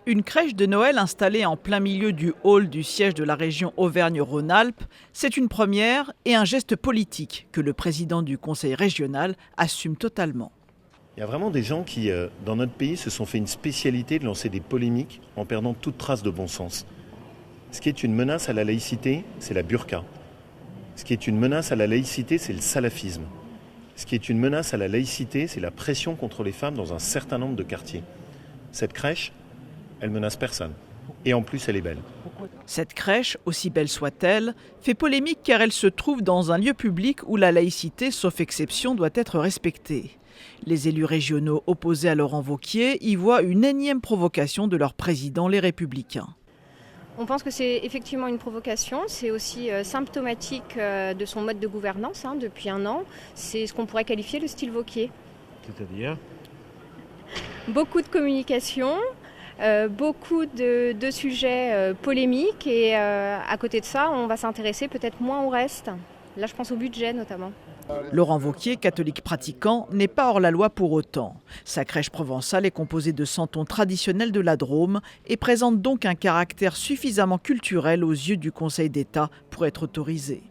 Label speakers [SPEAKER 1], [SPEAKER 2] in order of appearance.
[SPEAKER 1] Une crèche de Noël installée en plein milieu du hall du siège de la région Auvergne-Rhône-Alpes, c'est une première et un geste politique que le président du conseil régional assume totalement.
[SPEAKER 2] Il y a vraiment des gens qui, dans notre pays, se sont fait une spécialité de lancer des polémiques en perdant toute trace de bon sens. Ce qui est une menace à la laïcité, c'est la burqa. Ce qui est une menace à la laïcité, c'est le salafisme. Ce qui est une menace à la laïcité, c'est la pression contre les femmes dans un certain nombre de quartiers. Cette crèche, elle menace personne. Et en plus, elle est belle.
[SPEAKER 1] Cette crèche, aussi belle soit-elle, fait polémique car elle se trouve dans un lieu public où la laïcité, sauf exception, doit être respectée. Les élus régionaux opposés à Laurent Wauquiez y voient une énième provocation de leur président, les Républicains.
[SPEAKER 3] On pense que c'est effectivement une provocation, c'est aussi symptomatique de son mode de gouvernance depuis un an. C'est ce qu'on pourrait qualifier le style Wauquiez.
[SPEAKER 4] C'est-à-dire ?
[SPEAKER 3] Beaucoup de communication, beaucoup de sujets polémiques et à côté de ça, on va s'intéresser peut-être moins au reste. Là, je pense au budget notamment.
[SPEAKER 1] Laurent Wauquiez, catholique pratiquant, n'est pas hors la loi pour autant. Sa crèche provençale est composée de santons traditionnels de la Drôme et présente donc un caractère suffisamment culturel aux yeux du Conseil d'État pour être autorisée.